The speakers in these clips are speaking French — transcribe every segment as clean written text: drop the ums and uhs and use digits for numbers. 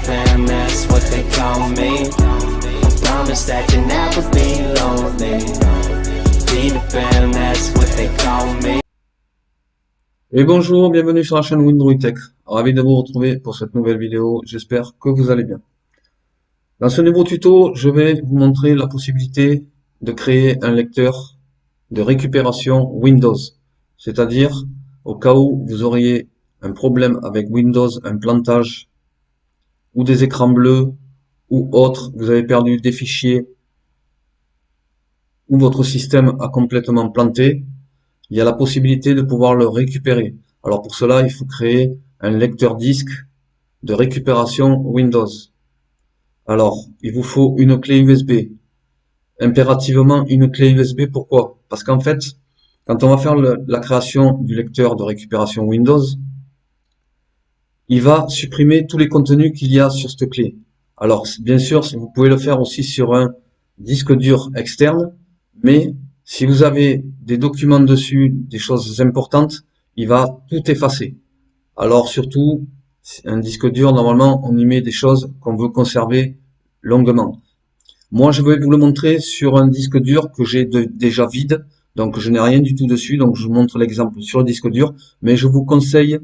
fam, that's what they call me. Promise that you'll never be lonely. Peter Pan, that's what they call me. Et bonjour, bienvenue sur la chaîne Windroid Tech. Ravi de vous retrouver pour cette nouvelle vidéo, j'espère que vous allez bien. Dans ce nouveau tuto, je vais vous montrer la possibilité de créer un lecteur de récupération Windows. C'est-à-dire, au cas où vous auriez un problème avec Windows, un plantage, ou des écrans bleus, ou autre, vous avez perdu des fichiers, ou votre système a complètement planté, il y a la possibilité de pouvoir le récupérer. Alors pour cela, il faut créer un lecteur disque de récupération Windows. Alors, il vous faut une clé USB. Impérativement une clé USB, pourquoi? Parce qu'en fait, quand on va faire la création du lecteur de récupération Windows, il va supprimer tous les contenus qu'il y a sur cette clé. Alors, bien sûr, vous pouvez le faire aussi sur un disque dur externe, mais si vous avez des documents dessus, des choses importantes, il va tout effacer. Alors surtout, un disque dur, normalement, on y met des choses qu'on veut conserver longuement. Moi, je vais vous le montrer sur un disque dur que j'ai déjà vide, donc je n'ai rien du tout dessus, donc je vous montre l'exemple sur le disque dur, mais je vous conseille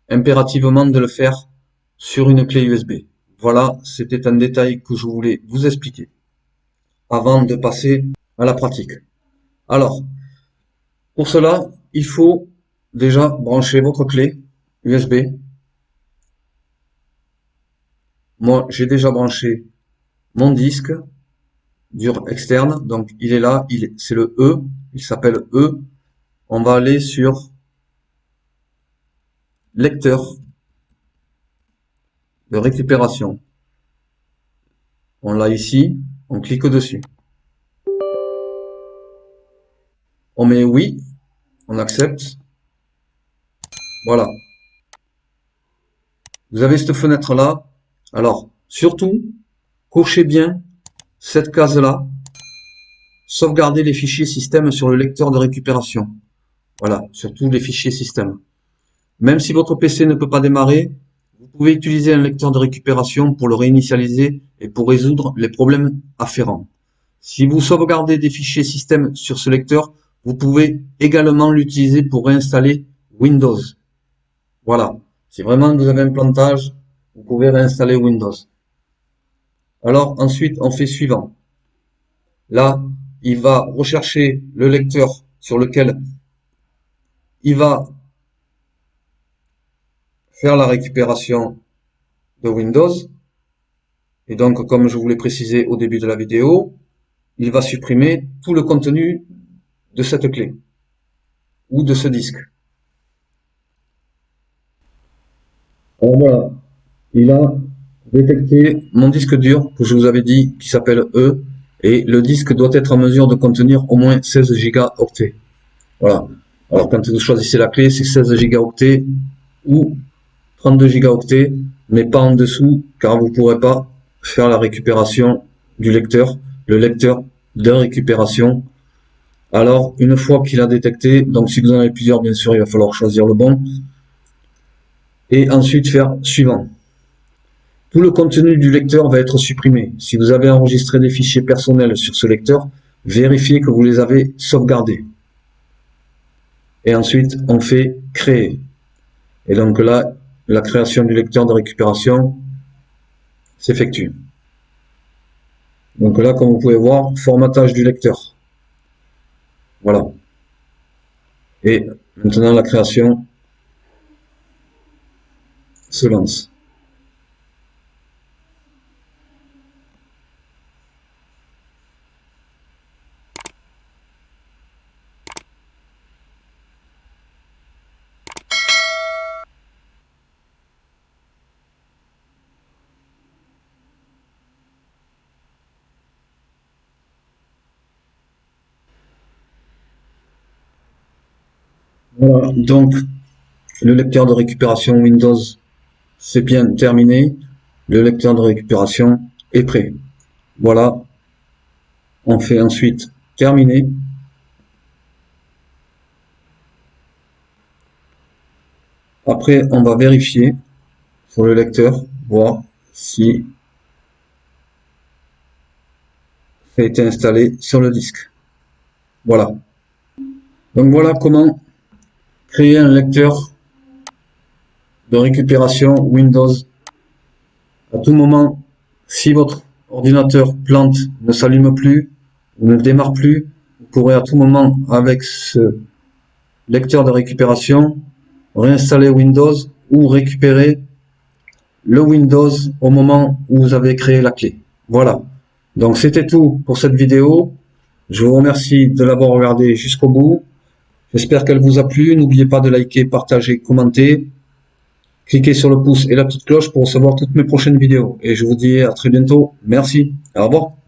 impérativement de le faire sur une clé USB. Voilà, c'était un détail que je voulais vous expliquer avant de passer à la pratique. Alors, pour cela, il faut déjà brancher votre clé USB. Moi, j'ai déjà branché mon disque dur externe, donc il est là, c'est le E, il s'appelle E. On va aller sur lecteur de récupération. On l'a ici, on clique dessus. On met oui, on accepte. Voilà. Vous avez cette fenêtre là. Alors, surtout, cochez bien cette case là. Sauvegardez les fichiers système sur le lecteur de récupération. Voilà, surtout les fichiers système. Même si votre PC ne peut pas démarrer, vous pouvez utiliser un lecteur de récupération pour le réinitialiser et pour résoudre les problèmes afférents. Si vous sauvegardez des fichiers système sur ce lecteur, vous pouvez également l'utiliser pour réinstaller Windows. Voilà. Si vraiment vous avez un plantage, vous pouvez réinstaller Windows. Alors ensuite, on fait suivant. Là, il va rechercher le lecteur sur lequel il va faire la récupération de Windows. Et donc, comme je vous l'ai précisé au début de la vidéo, il va supprimer tout le contenu de cette clé ou de ce disque. Alors voilà, il a détecté mon disque dur que je vous avais dit qui s'appelle E, et le disque doit être en mesure de contenir au moins 16 gigaoctets. Voilà. Alors quand vous choisissez la clé, c'est 16 gigaoctets ou 32 gigaoctets, mais pas en dessous, car vous ne pourrez pas faire la récupération du lecteur, le lecteur de récupération. Alors, une fois qu'il a détecté, donc si vous en avez plusieurs, bien sûr, il va falloir choisir le bon, et ensuite faire suivant. Tout le contenu du lecteur va être supprimé. Si vous avez enregistré des fichiers personnels sur ce lecteur, vérifiez que vous les avez sauvegardés. Et ensuite, on fait créer. Et donc là, la création du lecteur de récupération s'effectue. Donc là, comme vous pouvez voir, formatage du lecteur. Voilà. Et maintenant, la création se lance. Voilà. Donc, le lecteur de récupération Windows, c'est bien terminé. Le lecteur de récupération est prêt. Voilà. On fait ensuite terminer. Après, on va vérifier sur le lecteur, voir si ça a été installé sur le disque. Voilà. Donc voilà comment créer un lecteur de récupération Windows. À tout moment, si votre ordinateur plante, ne s'allume plus, ou ne démarre plus, vous pourrez à tout moment, avec ce lecteur de récupération, réinstaller Windows ou récupérer le Windows au moment où vous avez créé la clé. Voilà. Donc c'était tout pour cette vidéo. Je vous remercie de l'avoir regardé jusqu'au bout. J'espère qu'elle vous a plu. N'oubliez pas de liker, partager, commenter. Cliquez sur le pouce et la petite cloche pour recevoir toutes mes prochaines vidéos. Et je vous dis à très bientôt. Merci. Au revoir.